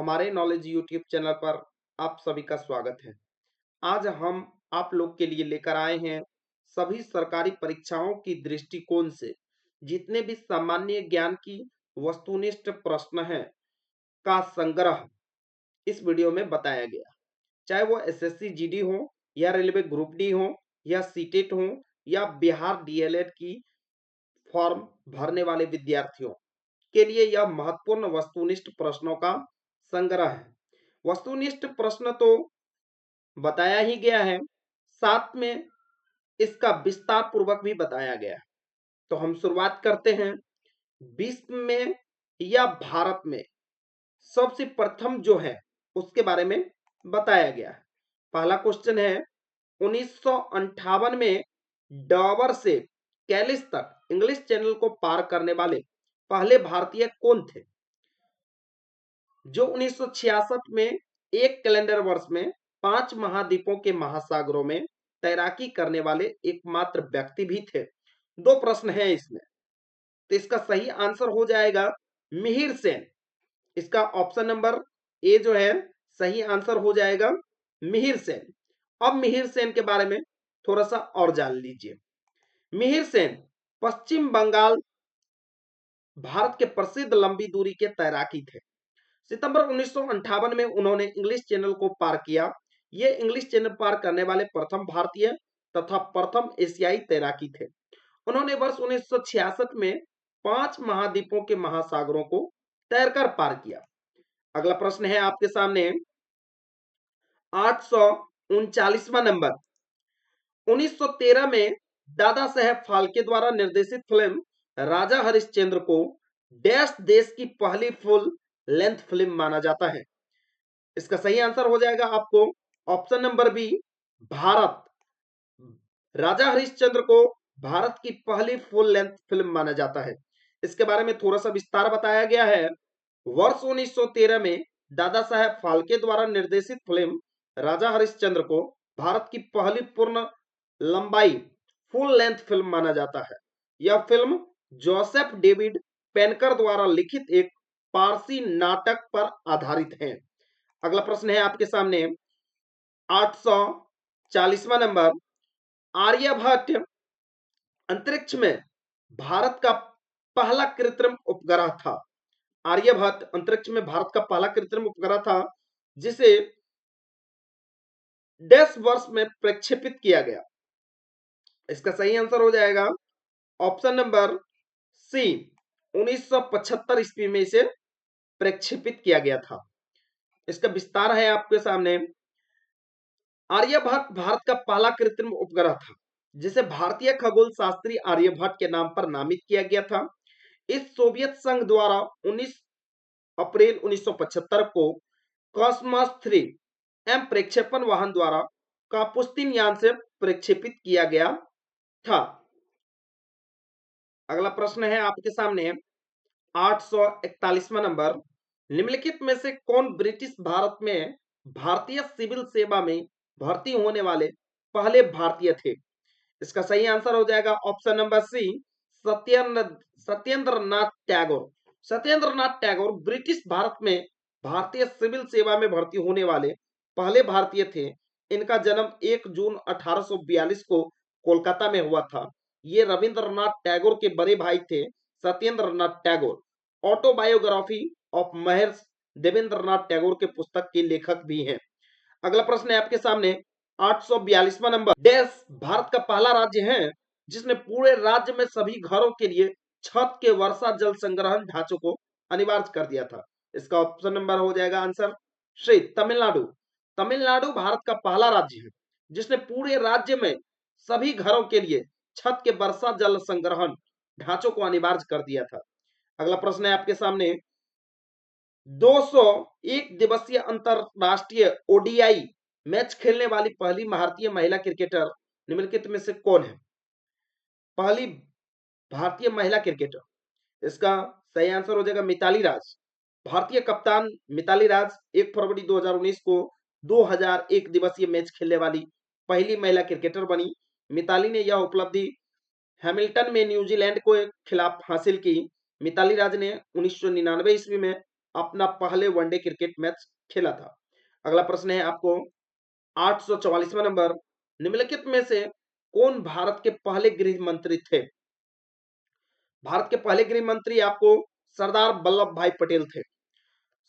हमारे knowledge YouTube channel पर आप सभी का स्वागत है। आज हम आप लोग के लिए लेकर आए हैं सभी सरकारी परीक्षाओं की दृष्टिकोण से जितने भी सामान्य ज्ञान की वस्तुनिष्ठ प्रश्न हैं का संग्रह इस वीडियो में बताया गया। चाहे वो एसएससी जीडी हो या रेलवे ग्रुप डी हो या सीटेट हो या बिहार डीएलएड की फॉर्म भरने वाले विद्यार्थियों के लिए यह महत्वपूर्ण वस्तुनिष्ठ प्रश्नों का संग्रह है। वस्तुनिष्ठ प्रश्न तो बताया ही गया है, साथ में इसका विस्तार पूर्वक भी बताया गया है। तो हम शुरुआत करते हैं। विश्व में या भारत में सबसे प्रथम जो है उसके बारे में बताया गया है। पहला क्वेश्चन है 1958 में डॉवर से कैलिस तक इंग्लिश चैनल को पार करने वाले पहले भारतीय कौन थे? जो 1966 में एक कैलेंडर वर्ष में 5 महाद्वीपों के महासागरों में तैराकी करने वाले एकमात्र व्यक्ति भी थे। दो प्रश्न हैं इसमें, तो इसका सही आंसर हो जाएगा मिहिर सेन। इसका ऑप्शन नंबर ए जो है सही आंसर हो जाएगा मिहिर सेन। अब मिहिर सेन के बारे में थोड़ा सा और जान लीजिए। मिहिर सेन पश्चिम बंगाल भारत के प्रसिद्ध लंबी दूरी के तैराकी थे। सितंबर 1958 में उन्होंने इंग्लिश चैनल को पार किया। ये इंग्लिश चैनल पार करने वाले प्रथम भारतीय तथा प्रथम एशियाई तैराकी थे। उन्होंने वर्ष 1966 में 5 महाद्वीपों के महासागरों को तैरकर पार किया। अगला प्रश्न है आपके सामने 839वां नंबर। 1913 में दादा साहेब फाल्के द्वारा निर्देशित फिल्म राजा हरिश्चंद्र को डैश देश की पहली फुल लेंथ फिल्म माना जाता है। इसका सही आंसर हो जाएगा आपको ऑप्शन नंबर बी भारत। राजा हरिश्चंद्र को भारत की पहली फुल लेंथ फिल्म माना जाता है। इसके बारे में थोड़ा सा विस्तार बताया गया है। वर्ष 1913 में दादा साहेब फाल्के द्वारा निर्देशित फिल्म राजा हरिश्चंद्र को भारत की पहली पूर्ण लंबाई फुल लेंथ फिल्म माना जाता है। यह फिल्म जोसेफ डेविड पेनकर द्वारा लिखित एक पारसी नाटक पर आधारित है। अगला प्रश्न है आपके सामने 840वां नंबर। आर्यभट्ट अंतरिक्ष में भारत का पहला कृत्रिम उपग्रह था। आर्यभट्ट अंतरिक्ष में भारत का पहला कृत्रिम उपग्रह था जिसे डैश वर्ष में प्रक्षेपित किया गया। इसका सही आंसर हो जाएगा ऑप्शन नंबर सी 1975 ईस्वी में इसे प्रक्षेपित किया गया था। इसका विस्तार है आपके सामने। आर्यभट्ट भारत का पहला कृत्रिम उपग्रह था जिसे भारतीय खगोल शास्त्री आर्यभट्ट के नाम पर नामित किया गया था। इस सोवियत संघ द्वारा 19 अप्रैल 1975 को कॉस्मोस 3 एम प्रक्षेपण वाहन द्वारा कापुस्तिन यान से प्रक्षेपित किया गया था। अगला प्रश्न है आपके सामने 841वां नंबर। निम्नलिखित में से कौन ब्रिटिश भारत में भारतीय सिविल सेवा में भर्ती होने वाले पहले भारतीय थे? इसका सही आंसर हो जाएगा option number C Satyendra Nath Tagore. Satyendra Nath Tagore British Bharat में भारतीय सिविल सेवा में भर्ती होने वाले पहले भारतीय थे। इनका जन्म 1 जून 1842 को कोलकाता में हुआ था। ये रविंद्रनाथ टैगोर के बड़े भाई थे सत्येंद्र नाथ टैगोर। ऑटोबायोग्राफी ऑफ महर्षि देवेंद्रनाथ टैगोर के पुस्तक के लेखक भी हैं। अगला प्रश्न है आपके सामने 842वां नंबर। देश भारत का पहला राज्य है जिसने पूरे राज्य में सभी घरों के लिए छत के वर्षा जल संग्रहण ढांचों को अनिवार्य कर दिया था। इसका ऑप्शन नंबर हो जाएगा आंसर सी तमिलनाडु। तमिलनाडु भारत का पहला राज्य है जिसने पूरे राज्य में सभी घरों के लिए छत के वर्षा जल संग्रहण ढांचों को अनिवार्य कर दिया था। अगला प्रश्न है आपके सामने 201 दिवसीय अंतरराष्ट्रीय ओडीआई मैच खेलने वाली पहली भारतीय महिला क्रिकेटर निम्नलिखित में से कौन है? पहली भारतीय महिला क्रिकेटर, इसका सही आंसर हो जाएगा मिताली राज। भारतीय कप्तान मिताली राज 1 फरवरी 2019 को 2001 दिवसीय मैच खेलने वाली पहली महिला क्रिकेटर बनी। मिताली ने यह उपलब्धि हैमिल्टन में न्यूजीलैंड को खिलाफ हासिल की। मिताली राज ने 1999 ईस्वी में अपना पहले वनडे क्रिकेट मैच खेला था? अगला प्रश्न है आपको 844वां नंबर, निम्नलिखित में से कौन भारत के पहले गृह मंत्री थे? भारत के पहले गृह मंत्री आपको सरदार वल्लभ भाई पटेल थे।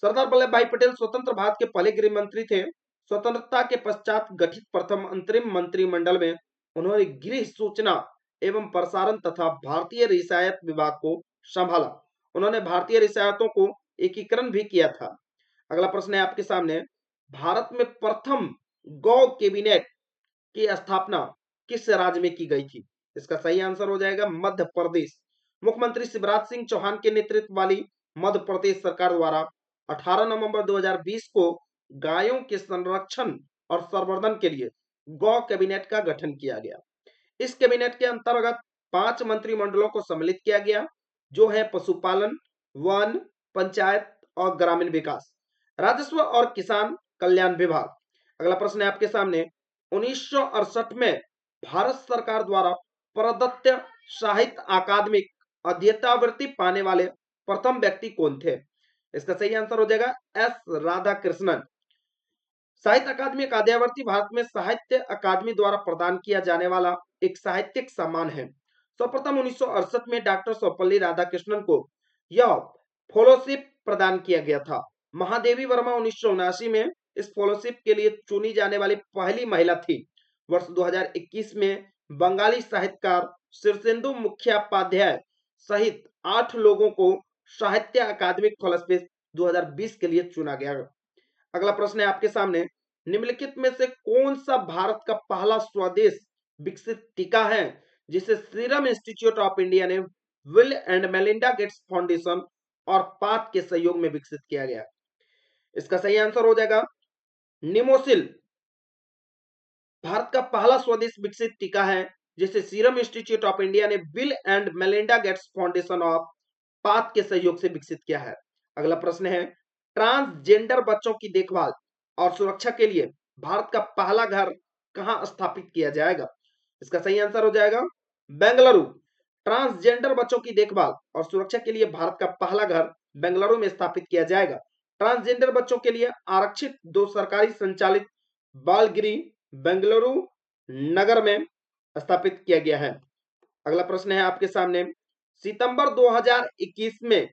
सरदार वल्लभ भाई पटेल स्वतंत्र भारत के पहले गृह मंत्री थे। स्वतंत्रता के पश्चात गठित प्रथम अंतरिम मंत्रिमंडल में उन्होंने गृह सूचना एवं प्रसारण तथा भारतीय रियासत विभाग को संभाला। उन्होंने भारतीय रियासतों को एकीकरण भी किया था। अगला प्रश्न है आपके सामने, भारत में प्रथम गौ कैबिनेट की स्थापना किस राज्य में की गई थी? इसका सही आंसर हो जाएगा मध्य प्रदेश। मुख्यमंत्री शिवराज सिंह चौहान के नेतृत्व वाली मध्य प्रदेश सरकार द्वारा 18 नवंबर 2020 को गायों के संरक्षण और संवर्धन के लिए गौ कैबिनेट का गठन किया गया। इस कैबिनेट के अंतर्गत 5 मंत्रिमंडलों को सम्मिलित किया गया, जो है पशुपालन, वन, पंचायत और ग्रामीण विकास, राजस्व और किसान कल्याण विभाग। अगला प्रश्न है आपके सामने, 1968 में भारत सरकार द्वारा प्रदत्त साहित्य अकादमिक अध्येतावृत्ति पाने वाले प्रथम व्यक्ति कौन थे? इसका सही आंसर हो जाएगा एस राधाकृष्णन। साहित्य अकादमी अध्ययावृत्ति भारत में साहित्य अकादमी द्वारा प्रदान किया जाने वाला एक साहित्यिक सम्मान है। सर्वप्रथम 1968 में डॉक्टर सर्वपल्ली राधाकृष्णन को यह फेलोशिप प्रदान किया गया था। महादेवी वर्मा 1979 में इस फेलोशिप के लिए चुनी जाने वाली पहली महिला थी। वर्ष 2021 में बंगाली साहित्यकार शीर्षेंदु मुखोपाध्याय सहित 8 लोगों को साहित्य अकादमिक फेलोशिप 2020 के लिए चुना गया। अगला प्रश्न है आपके सामने, निम्नलिखित में से कौन सा भारत का पहला स्वदेश विकसित टीका है जिसे सीरम इंस्टीट्यूट ऑफ इंडिया ने bill and Melinda Gates foundation और पाथ के सहयोग में विकसित किया गया? इसका सही आंसर हो जाएगा निमोसिल। भारत का पहला स्वदेश विकसित टीका है जिसे सीरम इंस्टीट्यूट ऑफ इंडिया ने bill and Melinda Gates foundation of path के सहयोग से विकसित किया है। अगला प्रश्न है, ट्रांसजेंडर बच्चों की देखभाल और सुरक्षा के लिए भारत का पहला घर कहां स्थापित किया जाएगा? इसका सही आंसर हो जाएगा बेंगलुरु। ट्रांसजेंडर बच्चों की देखभाल और सुरक्षा के लिए भारत का पहला घर बेंगलुरु में स्थापित किया जाएगा। ट्रांसजेंडर बच्चों के लिए आरक्षित 2 सरकारी संचालित बाल गृह बेंगलुरु नगर में स्थापित किया गया है। अगला प्रश्न है आपके सामने, सितंबर 2021 में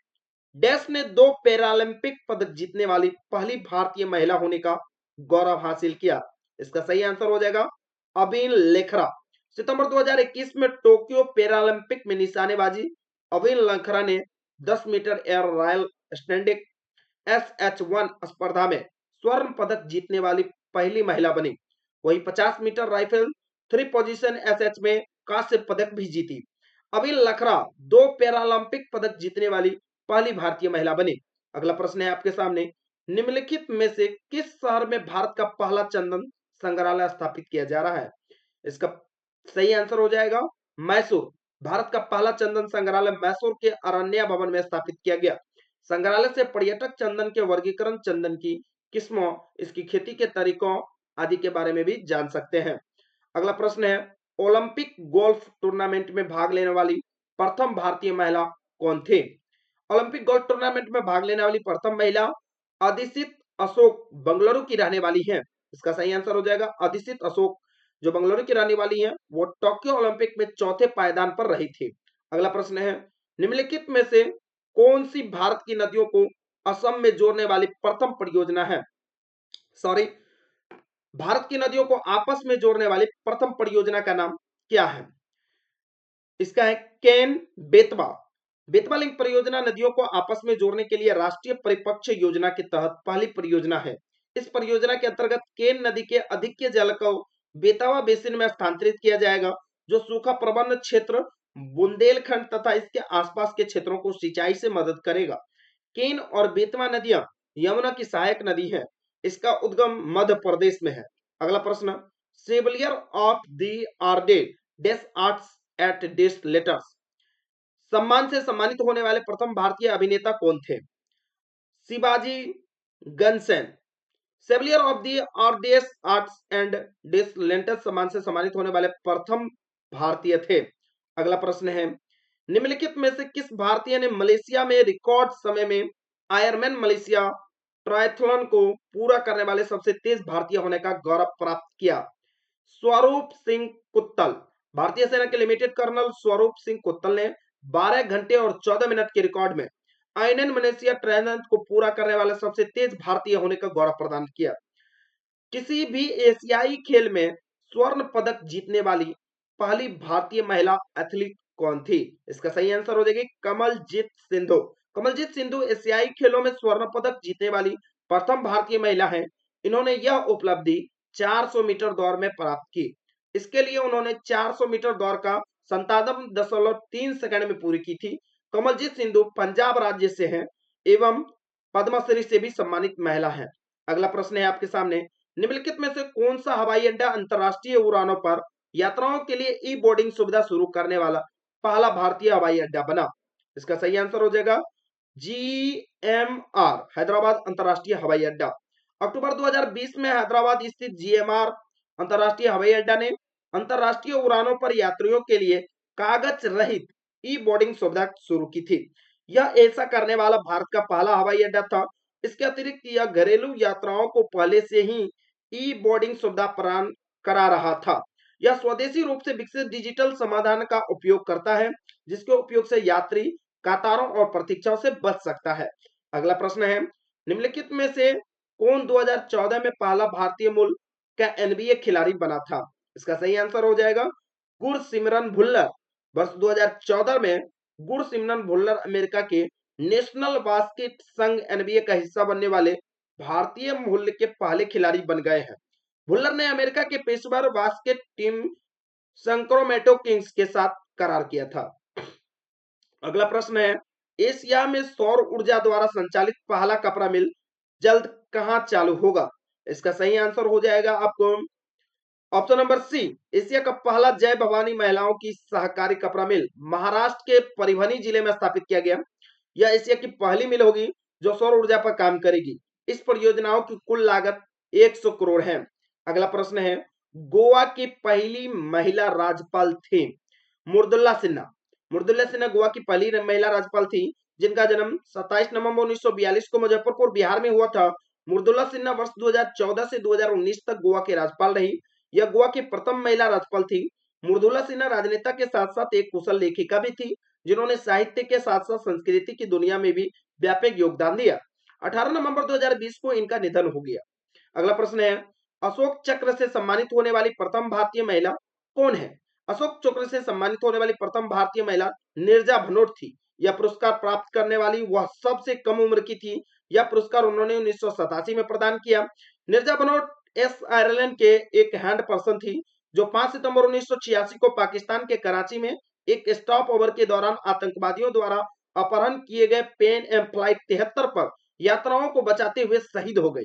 डैश ने 2 पैरालंपिक पदक जीतने वाली पहली भारतीय महिला होने का गौरव हासिल किया? इसका सही आंसर हो जाएगा अविन लेखरा। सितंबर 2021 में टोक्यो पैरालंपिक में निशानेबाजी अविन लेखरा ने 10 metre air royal standing SH1 स्पर्धा में स्वर्ण पदक जीतने वाली पहली महिला बनी। वही 50 मीटर राइफल 3 पोजीशन SH में कांस्य पदक भी जीती। अविन लेखरा 2 पैरालंपिक पदक जीतने वाली पहली भारतीय महिला बनी। अगला प्रश्न है आपके सामने, निम्नलिखित में से किस शहर में भारत का पहला चंदन संग्रहालय स्थापित किया जा रहा है? इसका सही आंसर हो जाएगा मैसूर। भारत का पहला चंदन संग्रहालय मैसूर के अरण्या भवन में स्थापित किया गया। संग्रहालय से पर्यटक चंदन के वर्गीकरण, चंदन की किस्मों, इसकी खेती के तरीकों आदि के बारे में भी जान सकते हैं। अगला प्रश्न है, ओलंपिक गोल्फ टूर्नामेंट में भाग लेने वाली प्रथम भारतीय महिला कौन थी? ओलंपिक गोल्फ टूर्नामेंट में भाग लेने वाली प्रथम महिला अधिसित अशोक बेंगलुरु की रहने वाली है। इसका सही आंसर हो जाएगा अधिसित अशोक, जो बेंगलुरु की रहने वाली है, वो टोक्यो ओलंपिक में चौथे पायदान पर रही थी। अगला प्रश्न है, निम्नलिखित में से कौन सी भारत की नदियों को असम में जोड़ने वाली प्रथम परियोजना है? सॉरी, भारत की नदियों को आपस में जोड़ने वाली प्रथम परियोजना का नाम क्या है? इसका है केन बेतवा। बेतवा लिंक परियोजना नदियों को आपस में जोड़ने के लिए राष्ट्रीय परिपक्ष योजना के तहत पहली परियोजना है। इस परियोजना के अंतर्गत केन नदी के अधिक जल को बेतवा बेसिन में स्थानांतरित किया जाएगा, जो सूखा प्रबंध क्षेत्र बुंदेलखंड तथा इसके आसपास के क्षेत्रों को सिंचाई से मदद करेगा। केन और बेतवा नदियां यमुना की सहायक नदी है। इसका उद्गम मध्य प्रदेश में है। अगला प्रश्न, सेविलियर ऑफ द ऑर्डर डैश आर्ट्स एट डैश लेटर्स सम्मान से सम्मानित होने वाले प्रथम भारतीय अभिनेता कौन थे? Shivaji Ganesan. Chevalier of the order arts and डैश लेटर्स सम्मान से सम्मानित होने वाले प्रथम भारतीय थे। अगला प्रश्न है, निम्नलिखित में से किस भारतीय ने मलेशिया में रिकॉर्ड समय में आयरमैन मलेशिया ट्रायथलॉन को पूरा करने वाले सबसे तेज भारतीय होने का गौरव प्राप्त किया। स्वरूप सिंह कुत्तल, भारतीय सेना के लिमिटेड कर्नल स्वरूप सिंह कुत्तल ने 12 घंटे और 14 मिनट के रिकॉर्ड में आयरन मलेशिया ट्रायथलॉन को पूरा करने वाले सबसे तेज भारतीय होने का गौरव प्रदान किया। किसी भी एशियाई खेल में स्वर्ण पदक जीतने वाली पहली भारतीय महिला एथलीट कौन थी? इसका सही आंसर हो जाएगी कमलजीत सिंधु। कमलजीत सिंधु एशियाई खेलों में स्वर्ण पदक जीतने वाली प्रथम भारतीय महिला हैं। इन्होंने यह उपलब्धि 400 मीटर दौड़ में प्राप्त की। इसके लिए उन्होंने 400 मीटर दौड़ का 57.3 सेकंड में पूरी की थी। कमलजीत सिंधु पंजाब राज्य से हैं एवं पद्मश्री से भी सम्मानित महिला हैं। अगला प्रश्न है आपके सामने, निम्नलिखित में से कौन सा हवाई अड्डा अंतरराष्ट्रीय उड़ानों पर यात्राओं के लिए ई बोर्डिंग सुविधा शुरू करने वाला पहला भारतीय हवाई अड्डा बना? इसका सही आंसर हो जाएगा जीएमआर, हैदराबाद अंतरराष्ट्रीय हवाई अड्डा। अक्टूबर 2020 में हैदराबाद स्थित जीएमआर अंतरराष्ट्रीय हवाई अड्डा ने अंतरराष्ट्रीय उड़ानों पर यात्रियों के लिए कागज रहित ई बोर्डिंग सुविधा शुरू की थी। यह ऐसा करने वाला भारत का पहला हवाई अड्डा था। इसके अतिरिक्त यह घरेलू यात्राओं को पहले से ही ई बोर्डिंग सुविधा प्रदान करा रहा था। यह स्वदेशी रूप से विकसित डिजिटल समाधान का उपयोग करता है, जिसके उपयोग से यात्री कतारों और प्रतीक्षाओं से बच सकता है। अगला प्रश्न है, निम्नलिखित में से कौन 2014 में पहला भारतीय मूल का एनबीए खिलाड़ी बना था? इसका सही आंसर हो जाएगा गुरसिमरन भुल्लर। वर्ष 2014 में गुरसिमरन भुल्लर अमेरिका के नेशनल बास्केट संघ एनबीए का हिस्सा बनने वाले भारतीय मूल के पहले खिलाड़ी बन गए हैं। भुल्लर ने अमेरिका के पेशेवर बास्केट टीम सैक्रामेंटो किंग्स के साथ करार किया था। अगला प्रश्न है, एशिया में सौर ऊर्जा द्वारा संचालित पहला कपड़ा मिल जल्द कहां चालू होगा? इसका सही आंसर हो जाएगा आपको ऑप्शन नंबर सी, एशिया का पहला जय भवानी महिलाओं की सहकारी कपड़ा मिल महाराष्ट्र के परिभनी जिले में स्थापित किया गया। यह एशिया की पहली मिल होगी जो सौर ऊर्जा पर काम करेगी। इस परियोजनाओं की कुल लागत 100 करोड़ है। अगला प्रश्न है, गोवा की पहली महिला राज्यपाल थी मुर्दुला सिन्हा। मुर्दुला सिन्हा गोवा की पहली महिला राज्यपाल थी, जिनका जन्म 27 नवंबर 1942 को मुजफ्फरपुर बिहार में हुआ था। मुर्दुला सिन्हा वर्ष 2014 से 2019 तक गोवा के राज्यपाल रही। यह गोवा की प्रथम महिला राज्यपाल थी। मुर्दुला सिन्हा राजनेता के साथ साथ एक कुशल लेखिका भी थी, जिन्होंने साहित्य के साथ साथ संस्कृति की दुनिया में भी व्यापक योगदान दिया। 18 नवंबर 2020 को इनका निधन हो गया। अगला प्रश्न है, अशोक चक्र से सम्मानित होने वाली प्रथम भारतीय महिला कौन है? अशोक चक्र से सम्मानित होने वाली प्रथम भारतीय महिला नीरजा भनोट थी। यह पुरस्कार प्राप्त करने वाली वह सबसे कम उम्र की थी। यह पुरस्कार उन्होंने 1987 में प्रदान किया। नीरजा भनोट आयरलैंड के एक हैंड पर्सन थी, जो 5 सितंबर 1986 को पाकिस्तान के कराची में एक स्टॉप ओवर के दौरान आतंकवादियों द्वारा अपहरण किए गए पेन एम फ्लाइट 73 पर यात्राओं को बचाते हुए शहीद हो गई।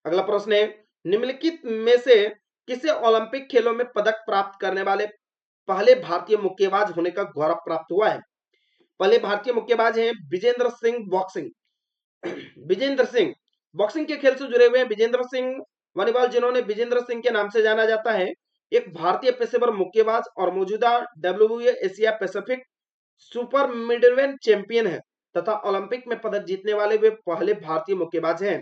अगला प्रश्न है, निम्नलिखित में से किसे ओलंपिक खेलों में पदक प्राप्त करने वाले पहले भारतीय मुक्केबाज होने का गौरव प्राप्त हुआ है? पहले भारतीय मुक्केबाज हैं विजेंद्र सिंह बॉक्सिंग। विजेंद्र सिंह बॉक्सिंग के खेल से जुड़े हुए हैं। विजेंद्र सिंह वनीवाल, जिन्होंने विजेंद्र सिंह के नाम से जाना जाता है, एक भारतीय पेशेवर मुक्केबाज और मौजूदा WBA Asia Pacific super middleweight champion है तथा ओलंपिक में पदक जीतने वाले वे पहले भारतीय मुक्केबाज हैं।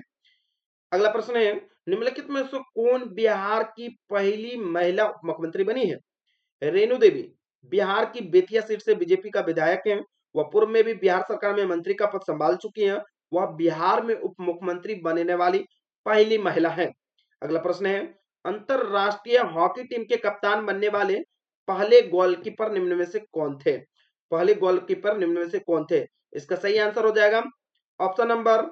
अगला प्रश्न है, निम्नलिखित में से कौन बिहार की पहली महिला उप मुख्यमंत्री बनी है? रेणु देवी बिहार की बेतिया सीट से बीजेपी का विधायक हैं। वह पूर्व में भी बिहार सरकार में मंत्री का पद संभाल चुकी हैं। वह बिहार में उप मुख्यमंत्री बनने वाली पहली महिला है। अगला प्रश्न है, अंतरराष्ट्रीय हॉकी टीम के कप्तान बनने वाले पहले गोलकीपर निम्न में से कौन थे? पहले गोलकीपर निम्न में से कौन थे? इसका सही आंसर हो जाएगा option number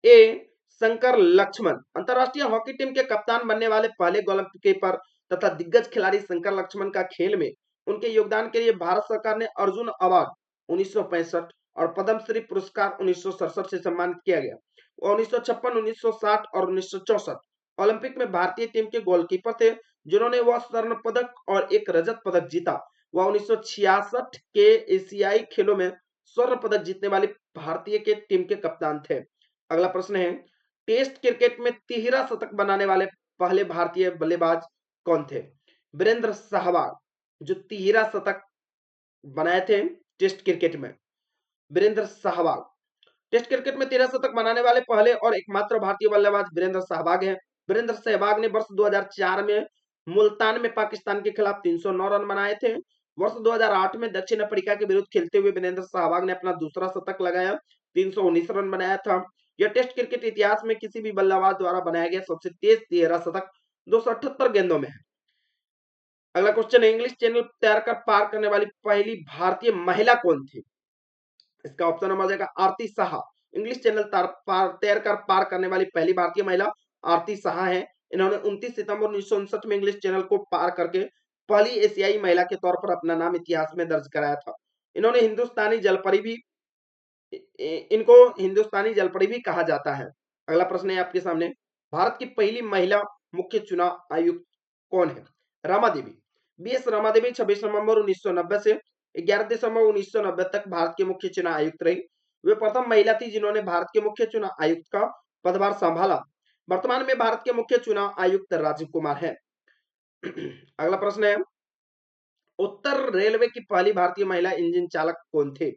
A, Shankar Laxman. अंतरराष्ट्रीय हॉकी टीम के कप्तान बनने वाले पहले गोलकीपर तथा दिग्गज खिलाड़ी शंकर लक्ष्मण का खेल में उनके योगदान के लिए भारत सरकार ने अर्जुन अवार्ड 1965 और पद्मश्री पुरस्कार 1967 से सम्मानित किया गया। 1956, 1960 और 1964 ओलंपिक में भारतीय टीम के गोलकीपर थे, जिन्होंने वह स्वर्ण पदक और एक रजत पदक जीता। वह 1966 के एशियाई खेलों में स्वर्ण पदक जीतने वाली भारतीय के टीम के कप्तान थे। अगला प्रश्न है, टेस्ट क्रिकेट में तिहरा शतक बनाने वाले पहले भारतीय बल्लेबाज कौन थे? वीरेंद्र सहवाग, जो तिहरा शतक बनाए थे टेस्ट क्रिकेट में, वीरेंद्र सहवाग। टेस्ट क्रिकेट में 13 शतक बनाने वाले पहले और एकमात्र भारतीय बल्लेबाज वीरेंद्र सहवाग हैं। वीरेंद्र सहवाग ने वर्ष 2004 में मुल्तान में पाकिस्तान के खिलाफ 309 रन बनाए थे। वर्ष 2008 में दक्षिण अफ्रीका के विरुद्ध खेलते हुए वीरेंद्र सहवाग ने अपना दूसरा शतक लगाया, 319 रन बनाया था। यह टेस्ट क्रिकेट इतिहास में किसी भी बल्लेबाज द्वारा बनाया गया सबसे तेज 13 शतक 278 गेंदों में है। अगला क्वेश्चन है, इंग्लिश चैनल तैर कर पार करने वाली पहली भारतीय महिला कौन थी? इसका ऑप्शन नंबर जाएगा आरती साहा। इंग्लिश चैनल तैर कर पार करने वाली पहली भारतीय महिला आरती साहा है। इन्होंने 29 सितंबर 1959 में इंग्लिश चैनल को पार करके पहली एशियाई महिला के तौर पर अपना नाम इतिहास में दर्ज कराया था। इन्होंने इनको हिंदुस्तानी जलपरी भी कहा जाता है। अगला प्रश्न है आपके सामने, भारत की पहली महिला मुख्य चुनाव आयुक्त कौन है? रमा देवी। बीएस रमा देवी 26 नवंबर 1990 से 11 दिसंबर 1990 तक भारत के मुख्य चुनाव आयुक्त रही। वे प्रथम महिला थी जिन्होंने भारत के मुख्य चुनाव आयुक्त का पदभार संभाला। वर्तमान में भारत के मुख्य चुनाव आयुक्त राजीव कुमार है। अगला प्रश्न है, उत्तर रेलवे की पहली भारतीय महिला इंजन चालक कौन थे?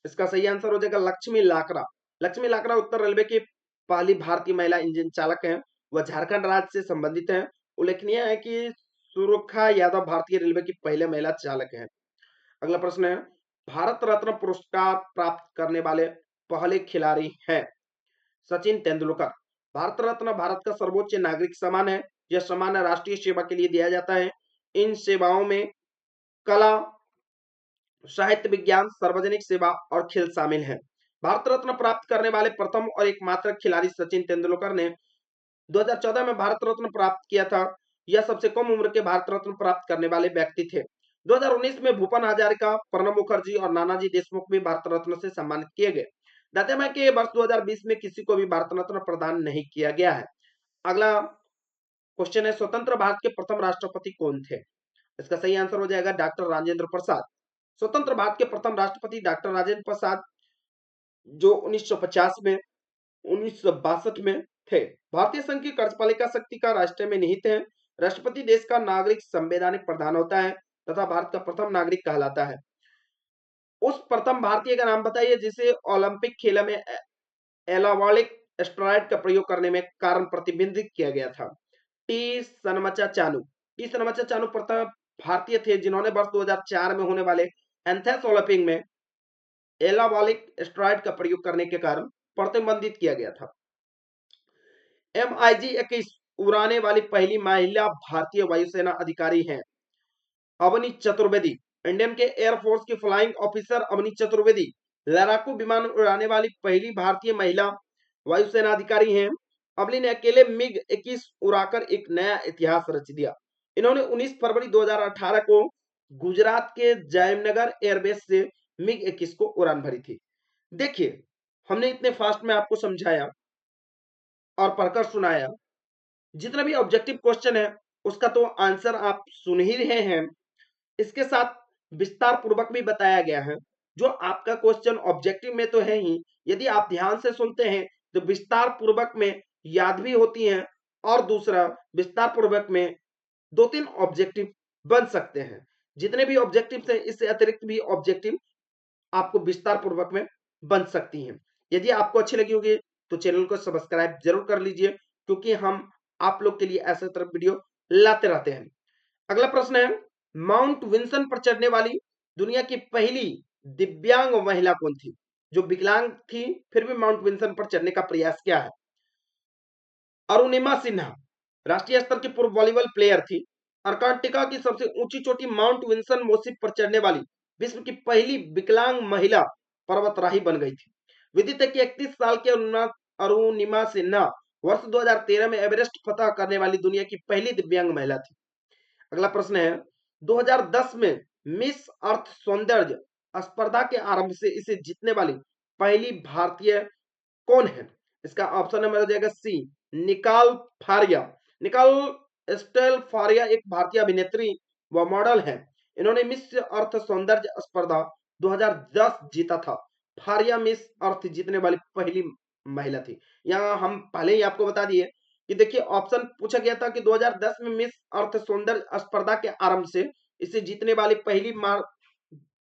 इसका सही आंसर हो जाएगा लक्ष्मी लाकड़ा। लक्ष्मी लाकड़ा उत्तर रेलवे की पहली भारतीय महिला इंजन चालक हैं। वह झारखंड राज्य से संबंधित हैं। उल्लेखनीय है कि सुरेखा यादव भारतीय रेलवे की पहले महिला चालक हैं। अगला प्रश्न है, भारत रत्न पुरस्कार प्राप्त करने वाले पहले खिलाड़ी हैं? सचिन तेंदुलकर। भारत रत्न भारत का सर्वोच्च नागरिक सम्मान है। यह सम्मान राष्ट्रीय सेवा के लिए दिया जाता है। इन सेवाओं में कला, साहित्य, विज्ञान, सार्वजनिक सेवा और खेल शामिल हैं। भारत रत्न प्राप्त करने वाले प्रथम और एकमात्र खिलाड़ी सचिन तेंदुलकर ने 2014 में भारत रत्न प्राप्त किया था। यह सबसे कम उम्र के भारत रत्न प्राप्त करने वाले व्यक्ति थे। 2019 में भूपेन हजारिका, प्रणब मुखर्जी और नानाजी देशमुख भी भारत रत्न से सम्मानित किए गए। दाता के वर्ष 2020 में किसी को भी भारत रत्न प्रदान नहीं किया गया है। अगला क्वेश्चन है, स्वतंत्र भारत के प्रथम राष्ट्रपति कौन थे? इसका सही आंसर हो जाएगा डॉक्टर राजेंद्र प्रसाद। स्वतंत्र भारत के प्रथम राष्ट्रपति डॉक्टर राजेंद्र प्रसाद, जो 1950 में 1962 में थे। भारतीय संघ की कार्यपालिका शक्ति का राष्ट्र में निहित है। राष्ट्रपति देश का नागरिक संवैधानिक प्रधान होता है तथा भारत का प्रथम नागरिक कहलाता है। उस प्रथम भारतीय का नाम बताइए जिसे ओलंपिक खेलों में एनाबॉलिक स्टेरॉयड का प्रयोग करने में कारण प्रतिबंधित किया गया था। टी सनमचा चानू। टी सनमचा चानू प्रथम भारतीय थे जिन्होंने वर्ष 2004 में होने वाले एथेंस ओलंपिक में एनाबॉलिक स्टेरॉयड का प्रयोग करने के कारण प्रतिबंधित किया गया था। MiG-21 उड़ाने वाली पहली महिला भारतीय वायुसेना अधिकारी हैं अवनी चतुर्वेदी। इंडियन के एयरफोर्स की फ्लाइंग ऑफिसर अवनी चतुर्वेदी लड़ाकू विमान उड़ाने वाली पहली भारतीय महिला वायुसेना अधिकारी हैं। अवनी ने अकेले MiG-21 उड़ाकर एक नया इतिहास रच दिया। इन्होंने 19 फरवरी 2018 को गुजरात के जामनगर एयरबेस से MiG-21 को उड़ान भरी थी। देखिए, हमने इतने फास्ट में आपको समझाया और पढ़कर सुनाया। जितना भी ऑब्जेक्टिव क्वेश्चन है उसका तो आंसर आप सुन ही रहे हैं। इसके साथ विस्तार पूर्वक भी बताया गया है। जो आपका क्वेश्चन ऑब्जेक्टिव में तो है ही, यदि आप ध्यान से सुनते हैं तो विस्तार पूर्वक में याद भी होती हैं और दूसरा विस्तार पूर्वक में 2-3 ऑब्जेक्टिव बन सकते हैं। जितने भी ऑब्जेक्टिव हैं इससे अतिरिक्त भी ऑब्जेक्टिव आपको विस्तार पूर्वक में बन सकती हैं। यदि आपको अच्छी लगी होगी तो चैनल को सब्सक्राइब जरूर कर लीजिए, क्योंकि हम आप लोग के लिए ऐसे तरह वीडियो लाते रहते हैं। अगला प्रश्न है, माउंट विंसन पर चढ़ने वाली दुनिया की पहली दिव्यांग महिला कौन थी? जो विकलांग थी फिर भी माउंट विंसन पर चढ़ने का प्रयास किया है। अरुणिमा सिन्हा राष्ट्रीय स्तर की पूर्व वॉलीबॉल प्लेयर थी। अंटार्कटिका की सबसे ऊंची चोटी माउंट विंसन मोसिप पर चढ़ने वाली विश्व की पहली विकलांग महिला पर्वतराही बन गई थी। विदित है कि 31 साल की अरुणिमा सिन्हा वर्ष 2013 में एवरेस्ट फतह करने वाली दुनिया की पहली दिव्यांग महिला थी। अगला प्रश्न है, 2010 में मिस अर्थ सौंदर्य स्पर्धा के आरंभ से इसे जीतने वाली पहली भारतीय कौन है? इसका ऑप्शन नंबर हो जाएगा सी, निकाल फारिया। निकाल स्टेल फारिया एक भारतीय अभिनेत्री व मॉडल है। इन्होंने मिस अर्थ सौंदर्य स्पर्धा 2010 जीता था। फारिया मिस अर्थ जीतने वाली पहली महिला थी। यहाँ हम पहले ही आपको बता दिए कि देखिए ऑप्शन पूछा गया था कि 2010 में मिस अर्थ सौंदर्य स्पर्धा के आरंभ से इसे जीतने वाली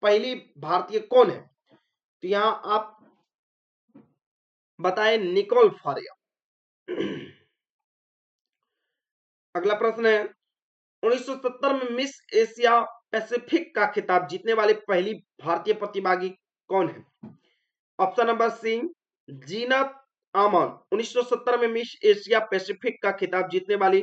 पहली भारतीय कौन है? तो यहाँ आप बताएं निकोल फारिया। अगला प्रश्न है 1970 में मिस एशिया पैसिफिक का खिताब जीतने वाली पहली भारतीय प्रतिभागी कौन है? ऑप्शन नंबर सी जीनत आमान। 1970 में मिस एशिया पैसिफिक का खिताब जीतने वाली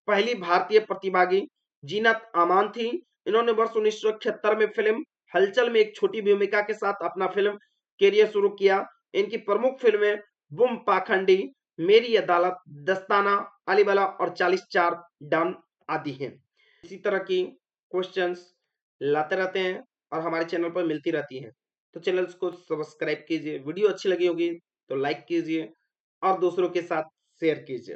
पहली भारतीय प्रतिभागी जीनत आमान थी। इन्होंने वर्ष 1971 में फिल्म हलचल में एक छोटी भूमिका के साथ अपना फिल्म कैरियर शुरू किया। इनकी प्रमुख फिल्में बुम पाखंडी, मेरी अदालत, दस्ताना, अलीवाला और 40 डॉन आदि हैं। इसी तरह की क्वेश्चंस लाते रहते हैं और हमारे चैनल पर मिलती रहती हैं। तो चैनल को सब्सक्राइब कीजिए, वीडियो अच्छी लगी होगी तो लाइक कीजिए और दूसरों के साथ शेयर कीजिए।